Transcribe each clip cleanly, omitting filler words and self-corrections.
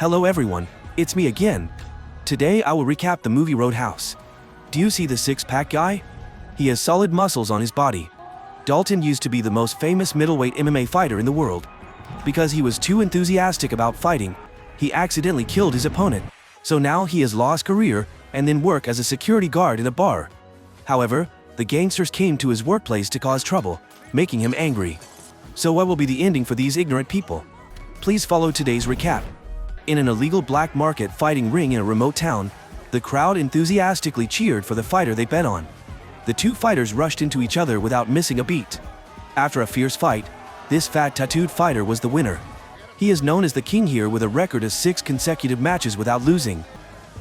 Hello everyone, it's me again. Today I will recap the movie Roadhouse. Do you see the six-pack guy? He has solid muscles on his body. Dalton used to be the most famous middleweight MMA fighter in the world. Because he was too enthusiastic about fighting, he accidentally killed his opponent. So now he has lost career and then work as a security guard in a bar. However, the gangsters came to his workplace to cause trouble, making him angry. So what will be the ending for these ignorant people? Please follow today's recap. In an illegal black market fighting ring in a remote town, the crowd enthusiastically cheered for the fighter they bet on. The two fighters rushed into each other without missing a beat. After a fierce fight, this fat tattooed fighter was the winner. He is known as the king here with a record of 6 consecutive matches without losing.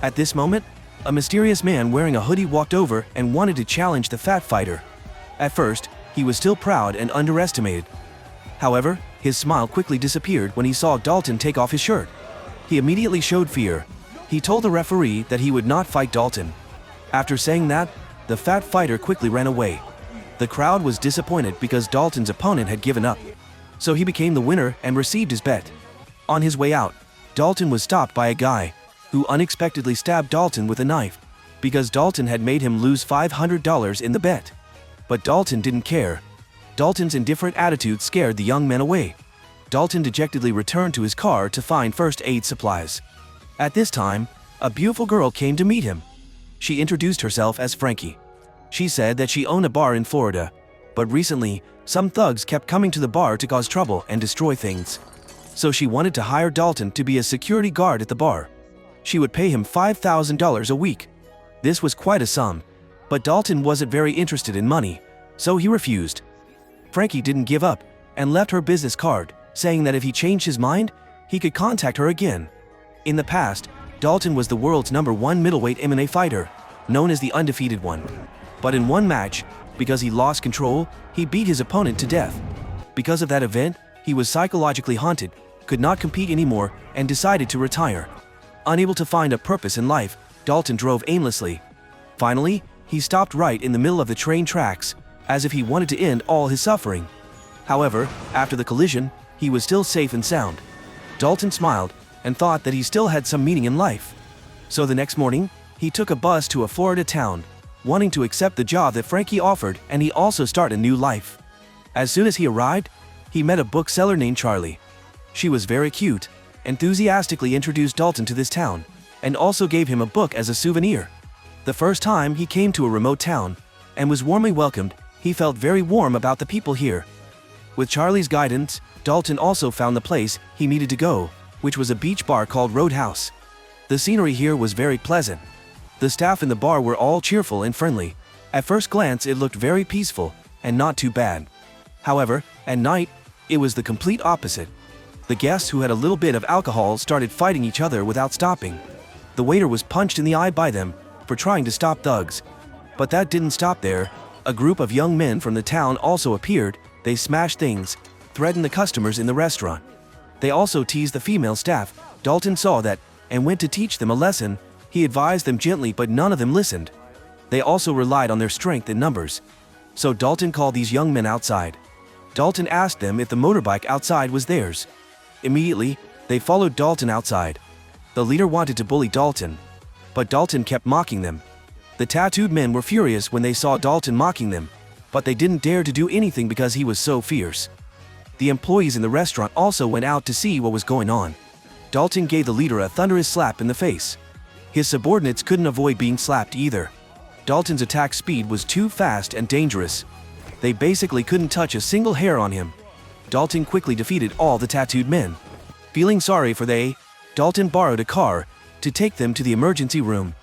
At this moment, a mysterious man wearing a hoodie walked over and wanted to challenge the fat fighter. At first, he was still proud and underestimated. However, his smile quickly disappeared when he saw Dalton take off his shirt. He immediately showed fear. He told the referee that he would not fight Dalton. After saying that, the fat fighter quickly ran away. The crowd was disappointed because Dalton's opponent had given up. So he became the winner and received his bet. On his way out, Dalton was stopped by a guy who unexpectedly stabbed Dalton with a knife because Dalton had made him lose $500 in the bet. But Dalton didn't care. Dalton's indifferent attitude scared the young men away. Dalton dejectedly returned to his car to find first aid supplies. At this time, a beautiful girl came to meet him. She introduced herself as Frankie. She said that she owned a bar in Florida, but recently, some thugs kept coming to the bar to cause trouble and destroy things. So she wanted to hire Dalton to be a security guard at the bar. She would pay him $5,000 a week. This was quite a sum, but Dalton wasn't very interested in money, so he refused. Frankie didn't give up and left her business card, saying that if he changed his mind, he could contact her again. In the past, Dalton was the world's #1 middleweight MMA fighter, known as the Undefeated One. But in one match, because he lost control, he beat his opponent to death. Because of that event, he was psychologically haunted, could not compete anymore, and decided to retire. Unable to find a purpose in life, Dalton drove aimlessly. Finally, he stopped right in the middle of the train tracks, as if he wanted to end all his suffering. However, after the collision, he was still safe and sound. Dalton smiled and thought that he still had some meaning in life. So the next morning, he took a bus to a Florida town, wanting to accept the job that Frankie offered, and he also start a new life. As soon as he arrived, he met a bookseller named Charlie. She was very cute, enthusiastically introduced Dalton to this town, and also gave him a book as a souvenir. The first time he came to a remote town and was warmly welcomed, he felt very warm about the people here. With Charlie's guidance, Dalton also found the place he needed to go, which was a beach bar called Roadhouse. The scenery here was very pleasant. The staff in the bar were all cheerful and friendly. At first glance it looked very peaceful and not too bad. However, at night, it was the complete opposite. The guests who had a little bit of alcohol started fighting each other without stopping. The waiter was punched in the eye by them for trying to stop thugs. But that didn't stop there. A group of young men from the town also appeared. They smashed things, threatened the customers in the restaurant. They also teased the female staff. Dalton saw that and went to teach them a lesson. He advised them gently, but none of them listened. They also relied on their strength in numbers. So Dalton called these young men outside. Dalton asked them if the motorbike outside was theirs. Immediately, they followed Dalton outside. The leader wanted to bully Dalton, but Dalton kept mocking them. The tattooed men were furious when they saw Dalton mocking them, but they didn't dare to do anything because he was so fierce. The employees in the restaurant also went out to see what was going on. Dalton gave the leader a thunderous slap in the face. His subordinates couldn't avoid being slapped either. Dalton's attack speed was too fast and dangerous. They basically couldn't touch a single hair on him. Dalton quickly defeated all the tattooed men. Feeling sorry for they, Dalton borrowed a car to take them to the emergency room.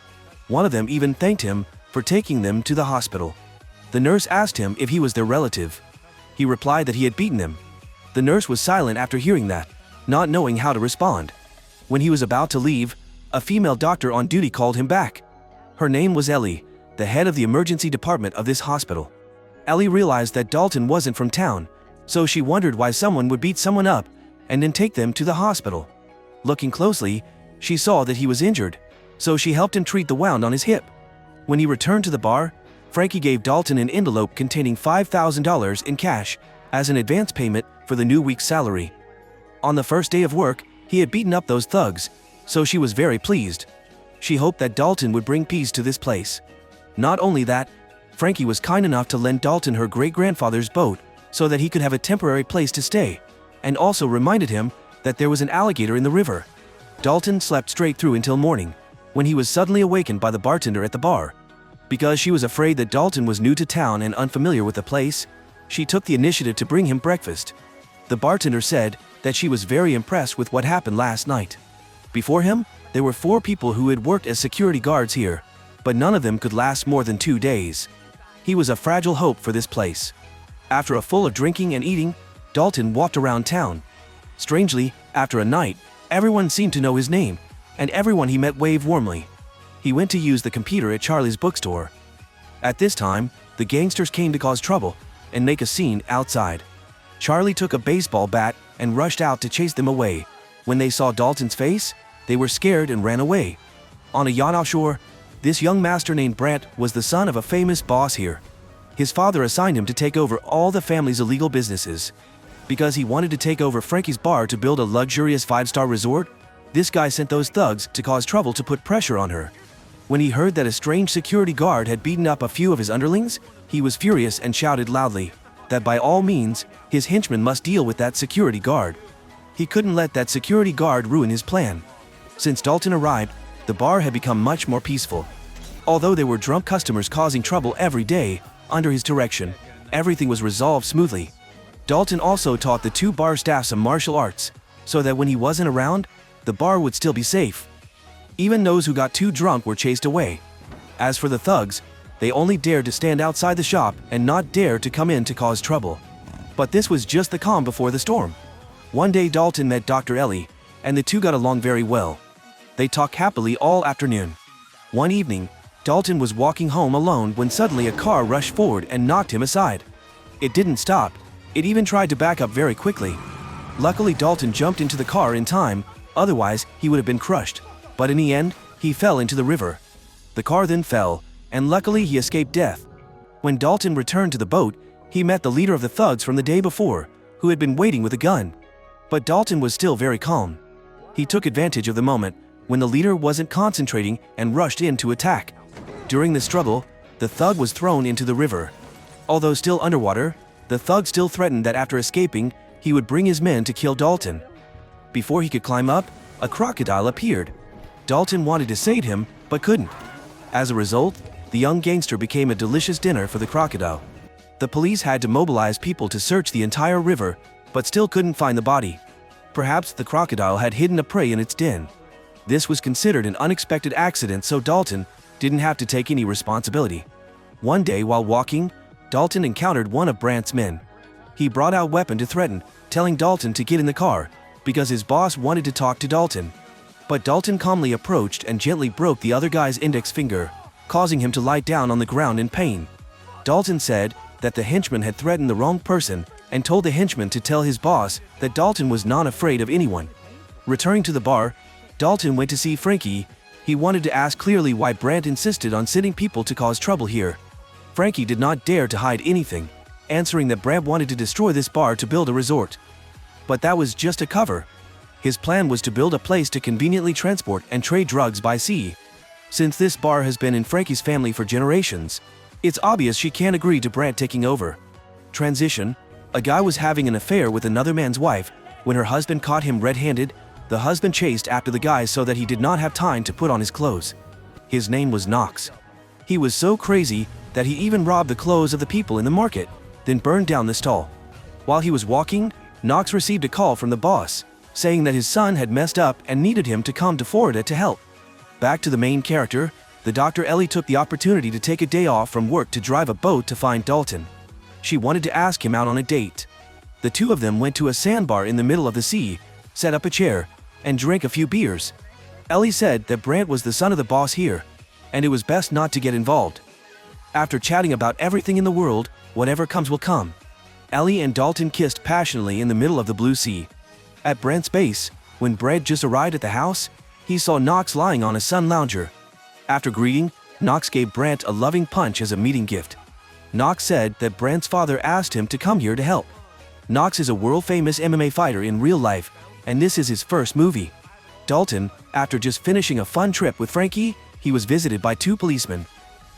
One of them even thanked him for taking them to the hospital. The nurse asked him if he was their relative. He replied that he had beaten them. The nurse was silent after hearing that, not knowing how to respond. When he was about to leave, a female doctor on duty called him back. Her name was Ellie, the head of the emergency department of this hospital. Ellie realized that Dalton wasn't from town, so she wondered why someone would beat someone up and then take them to the hospital. Looking closely, she saw that he was injured, so she helped him treat the wound on his hip. When he returned to the bar, Frankie gave Dalton an envelope containing $5,000 in cash as an advance payment for the new week's salary. On the first day of work, he had beaten up those thugs, so she was very pleased. She hoped that Dalton would bring peace to this place. Not only that, Frankie was kind enough to lend Dalton her great-grandfather's boat so that he could have a temporary place to stay, and also reminded him that there was an alligator in the river. Dalton slept straight through until morning, when he was suddenly awakened by the bartender at the bar. Because she was afraid that Dalton was new to town and unfamiliar with the place, she took the initiative to bring him breakfast. The bartender said that she was very impressed with what happened last night. Before him, there were 4 people who had worked as security guards here, but none of them could last more than 2 days. He was a fragile hope for this place. After a full of drinking and eating, Dalton walked around town. Strangely, after a night, everyone seemed to know his name, and everyone he met waved warmly. He went to use the computer at Charlie's bookstore. At this time, the gangsters came to cause trouble and make a scene outside. Charlie took a baseball bat and rushed out to chase them away. When they saw Dalton's face, they were scared and ran away. On a yacht offshore, this young master named Brant was the son of a famous boss here. His father assigned him to take over all the family's illegal businesses. Because he wanted to take over Frankie's bar to build a luxurious 5-star resort, this guy sent those thugs to cause trouble to put pressure on her. When he heard that a strange security guard had beaten up a few of his underlings, he was furious and shouted loudly that by all means, his henchmen must deal with that security guard. He couldn't let that security guard ruin his plan. Since Dalton arrived, the bar had become much more peaceful. Although there were drunk customers causing trouble every day, under his direction, everything was resolved smoothly. Dalton also taught the 2 bar staff some martial arts, so that when he wasn't around, the bar would still be safe. Even those who got too drunk were chased away. As for the thugs, they only dared to stand outside the shop and not dare to come in to cause trouble. But this was just the calm before the storm. One day Dalton met Dr. Ellie, and the two got along very well. They talked happily all afternoon. One evening, Dalton was walking home alone when suddenly a car rushed forward and knocked him aside. It didn't stop. It even tried to back up very quickly. Luckily, Dalton jumped into the car in time, otherwise he would have been crushed. But in the end, he fell into the river. The car then fell, and luckily he escaped death. When Dalton returned to the boat, he met the leader of the thugs from the day before, who had been waiting with a gun. But Dalton was still very calm. He took advantage of the moment when the leader wasn't concentrating and rushed in to attack. During the struggle, the thug was thrown into the river. Although still underwater, the thug still threatened that after escaping, he would bring his men to kill Dalton. Before he could climb up, a crocodile appeared. Dalton wanted to save him, but couldn't. As a result, the young gangster became a delicious dinner for the crocodile. The police had to mobilize people to search the entire river, but still couldn't find the body. Perhaps the crocodile had hidden a prey in its den. This was considered an unexpected accident, so Dalton didn't have to take any responsibility. One day while walking, Dalton encountered one of Brant's men. He brought out a weapon to threaten, telling Dalton to get in the car, because his boss wanted to talk to Dalton. But Dalton calmly approached and gently broke the other guy's index finger, causing him to lie down on the ground in pain. Dalton said that the henchman had threatened the wrong person and told the henchman to tell his boss that Dalton was not afraid of anyone. Returning to the bar, Dalton went to see Frankie. He wanted to ask clearly why Brant insisted on sending people to cause trouble here. Frankie did not dare to hide anything, answering that Brant wanted to destroy this bar to build a resort. But that was just a cover. His plan was to build a place to conveniently transport and trade drugs by sea. Since this bar has been in Frankie's family for generations, it's obvious she can't agree to Brant taking over. Transition: a guy was having an affair with another man's wife. When her husband caught him red-handed, the husband chased after the guy so that he did not have time to put on his clothes. His name was Knox. He was so crazy that he even robbed the clothes of the people in the market, then burned down the stall. While he was walking, Knox received a call from the boss, saying that his son had messed up and needed him to come to Florida to help. Back to the main character, the Dr. Ellie took the opportunity to take a day off from work to drive a boat to find Dalton. She wanted to ask him out on a date. The two of them went to a sandbar in the middle of the sea, set up a chair, and drank a few beers. Ellie said that Brant was the son of the boss here, and it was best not to get involved. After chatting about everything in the world, whatever comes will come, Ellie and Dalton kissed passionately in the middle of the blue sea. At Brant's base, when Brant just arrived at the house, he saw Knox lying on a sun lounger. After greeting, Knox gave Brant a loving punch as a meeting gift. Knox said that Brant's father asked him to come here to help. Knox is a world-famous MMA fighter in real life, and this is his first movie. Dalton, After just finishing a fun trip with Frankie, he was visited by two policemen.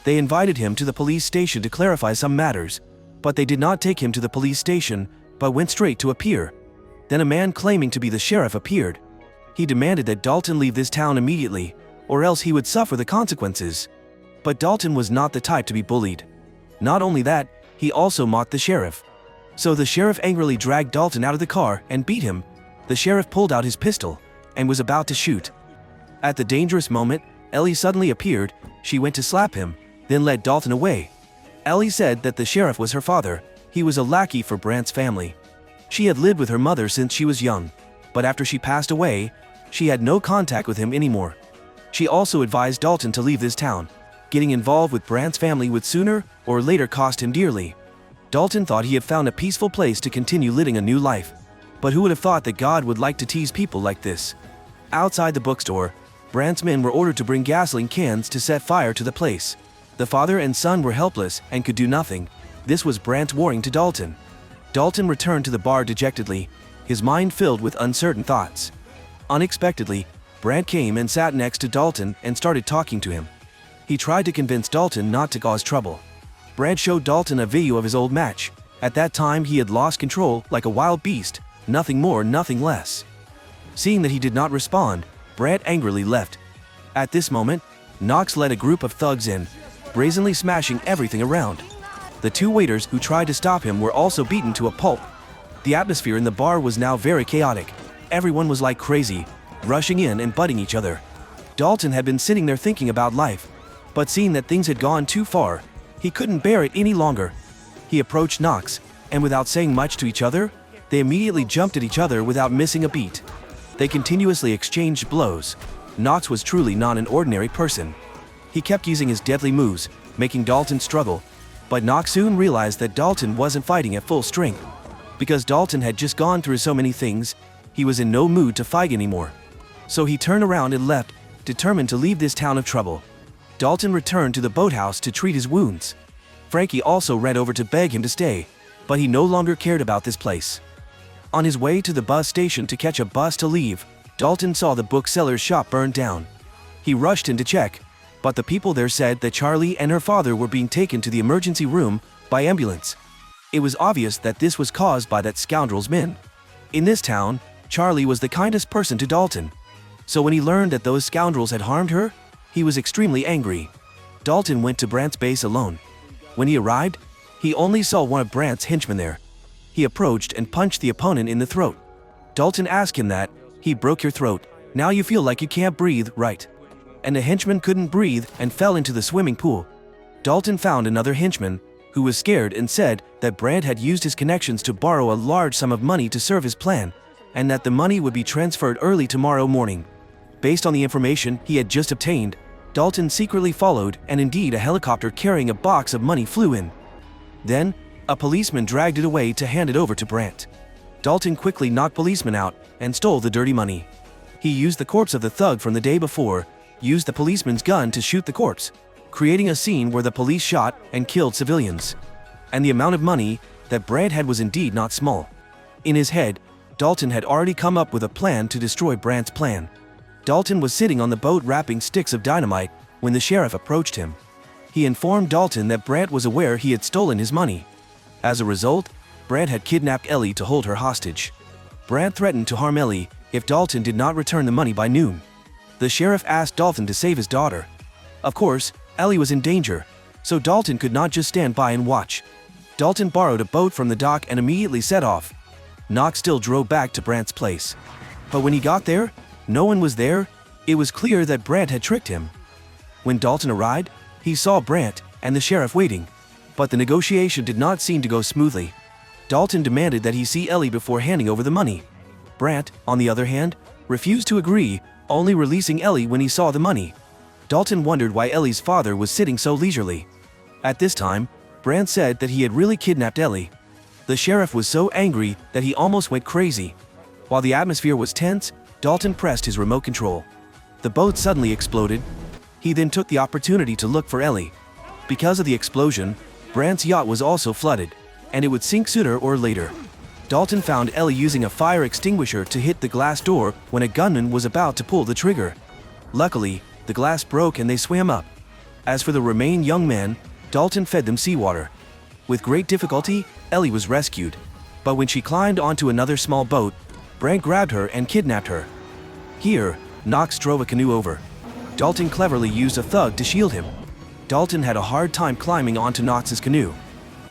They invited him to the police station to clarify some matters, but they did not take him to the police station, but went straight to a pier. Then a man claiming to be the sheriff appeared. He demanded that Dalton leave this town immediately, or else he would suffer the consequences. But Dalton was not the type to be bullied. Not only that, he also mocked the sheriff. So the sheriff angrily dragged Dalton out of the car and beat him. The sheriff pulled out his pistol and was about to shoot. At the dangerous moment, Ellie suddenly appeared. She went to slap him, then led Dalton away. Ellie said that the sheriff was her father. He was a lackey for Brant's family. She had lived with her mother since she was young, but after she passed away, she had no contact with him anymore. She also advised Dalton to leave this town. Getting involved with Brant's family would sooner or later cost him dearly. Dalton thought he had found a peaceful place to continue living a new life. But who would have thought that God would like to tease people like this? Outside the bookstore, Brant's men were ordered to bring gasoline cans to set fire to the place. The father and son were helpless and could do nothing. This was Brant's warning to Dalton. Dalton returned to the bar dejectedly, his mind filled with uncertain thoughts. Unexpectedly, Brant came and sat next to Dalton and started talking to him. He tried to convince Dalton not to cause trouble. Brant showed Dalton a video of his old match. At that time he had lost control like a wild beast, nothing more, nothing less. Seeing that he did not respond, Brant angrily left. At this moment, Knox led a group of thugs in, brazenly smashing everything around. The two waiters who tried to stop him were also beaten to a pulp. The atmosphere in the bar was now very chaotic. Everyone was like crazy, rushing in and butting each other. Dalton had been sitting there thinking about life, but seeing that things had gone too far, he couldn't bear it any longer. He approached Knox, and without saying much to each other, they immediately jumped at each other without missing a beat. They continuously exchanged blows. Knox was truly not an ordinary person. He kept using his deadly moves, making Dalton struggle. But Knox soon realized that Dalton wasn't fighting at full strength. Because Dalton had just gone through so many things, he was in no mood to fight anymore. So he turned around and left, determined to leave this town of trouble. Dalton returned to the boathouse to treat his wounds. Frankie also ran over to beg him to stay, but he no longer cared about this place. On his way to the bus station to catch a bus to leave, Dalton saw the bookseller's shop burned down. He rushed in to check, but the people there said that Charlie and her father were being taken to the emergency room by ambulance. It was obvious that this was caused by that scoundrel's men. In this town, Charlie was the kindest person to Dalton. So when he learned that those scoundrels had harmed her, he was extremely angry. Dalton went to Brant's base alone. When he arrived, he only saw one of Brant's henchmen there. He approached and punched the opponent in the throat. Dalton asked him that, "He broke your throat, now you feel like you can't breathe, right?" And the henchman couldn't breathe and fell into the swimming pool. Dalton found another henchman, who was scared and said that Brant had used his connections to borrow a large sum of money to serve his plan, and that the money would be transferred early tomorrow morning. Based on the information he had just obtained, Dalton secretly followed, and indeed a helicopter carrying a box of money flew in. Then, a policeman dragged it away to hand it over to Brant. Dalton quickly knocked policeman out and stole the dirty money. He used the corpse of the thug from the day before, used the policeman's gun to shoot the corpse, creating a scene where the police shot and killed civilians. And the amount of money that Brant had was indeed not small. In his head, Dalton had already come up with a plan to destroy Brant's plan. Dalton was sitting on the boat wrapping sticks of dynamite when the sheriff approached him. He informed Dalton that Brant was aware he had stolen his money. As a result, Brant had kidnapped Ellie to hold her hostage. Brant threatened to harm Ellie if Dalton did not return the money by noon. The sheriff asked Dalton to save his daughter. Of course, Ellie was in danger, so Dalton could not just stand by and watch. Dalton borrowed a boat from the dock and immediately set off. Knox still drove back to Brant's place. But when he got there, no one was there. It was clear that Brant had tricked him. When Dalton arrived, he saw Brant and the sheriff waiting, but the negotiation did not seem to go smoothly. Dalton demanded that he see Ellie before handing over the money. Brant, on the other hand, refused to agree, only releasing Ellie when he saw the money. Dalton wondered why Ellie's father was sitting so leisurely. At this time, Brant said that he had really kidnapped Ellie. The sheriff was so angry that he almost went crazy. While the atmosphere was tense, Dalton pressed his remote control. The boat suddenly exploded. He then took the opportunity to look for Ellie. Because of the explosion, Brant's yacht was also flooded, and it would sink sooner or later. Dalton found Ellie using a fire extinguisher to hit the glass door when a gunman was about to pull the trigger. Luckily, the glass broke and they swam up. As for the remaining young men, Dalton fed them seawater. With great difficulty, Ellie was rescued. But when she climbed onto another small boat, Brant grabbed her and kidnapped her. Here, Knox drove a canoe over. Dalton cleverly used a thug to shield him. Dalton had a hard time climbing onto Knox's canoe.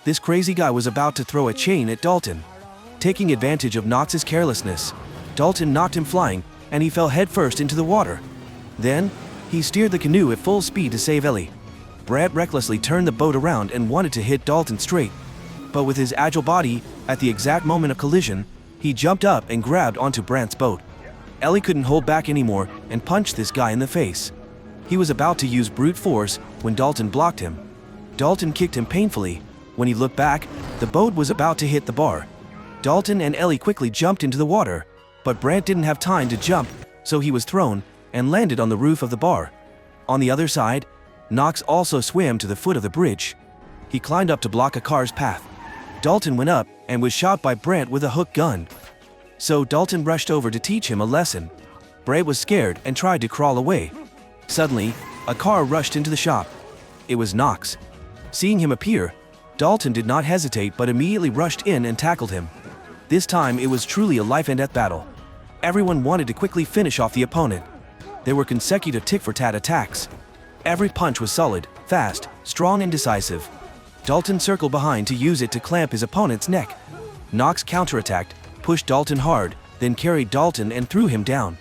This crazy guy was about to throw a chain at Dalton. Taking advantage of Knox's carelessness, Dalton knocked him flying, and he fell headfirst into the water. Then, he steered the canoe at full speed to save Ellie. Brant recklessly turned the boat around and wanted to hit Dalton straight. But with his agile body, at the exact moment of collision, he jumped up and grabbed onto Brant's boat. Ellie couldn't hold back anymore and punched this guy in the face. He was about to use brute force when Dalton blocked him. Dalton kicked him painfully. When he looked back, the boat was about to hit the bar. Dalton and Ellie quickly jumped into the water, but Brant didn't have time to jump, so he was thrown and landed on the roof of the bar. On the other side, Knox also swam to the foot of the bridge. He climbed up to block a car's path. Dalton went up and was shot by Brant with a hook gun. So Dalton rushed over to teach him a lesson. Brant was scared and tried to crawl away. Suddenly, a car rushed into the shop. It was Knox. Seeing him appear, Dalton did not hesitate but immediately rushed in and tackled him. This time it was truly a life-and-death battle. Everyone wanted to quickly finish off the opponent. There were consecutive tit-for-tat attacks. Every punch was solid, fast, strong and decisive. Dalton circled behind to use it to clamp his opponent's neck. Knox counterattacked, pushed Dalton hard, then carried Dalton and threw him down.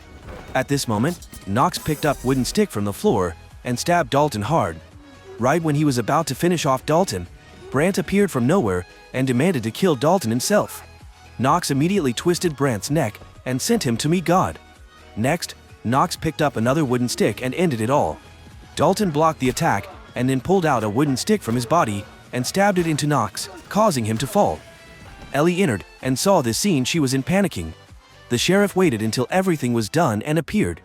At this moment, Knox picked up a wooden stick from the floor and stabbed Dalton hard. Right when he was about to finish off Dalton, Brant appeared from nowhere and demanded to kill Dalton himself. Knox immediately twisted Brant's neck and sent him to meet God. Next, Knox picked up another wooden stick and ended it all. Dalton blocked the attack and then pulled out a wooden stick from his body and stabbed it into Knox, causing him to fall. Ellie entered and saw this scene. She was in panicking. The sheriff waited until everything was done and appeared.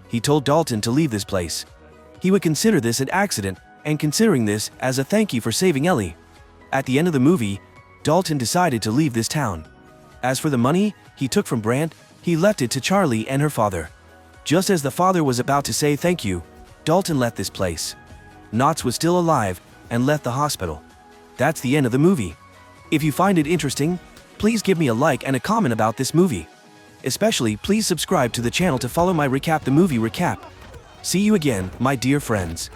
He told Dalton to leave this place. He would consider this an accident and considering this as a thank you for saving Ellie. At the end of the movie, Dalton decided to leave this town. As for the money he took from Brant, he left it to Charlie and her father. Just as the father was about to say thank you, Dalton left this place. Knox was still alive and left the hospital. That's the end of the movie. If you find it interesting, please give me a like and a comment about this movie. Especially, please subscribe to the channel to follow my recap the movie recap. See you again, my dear friends.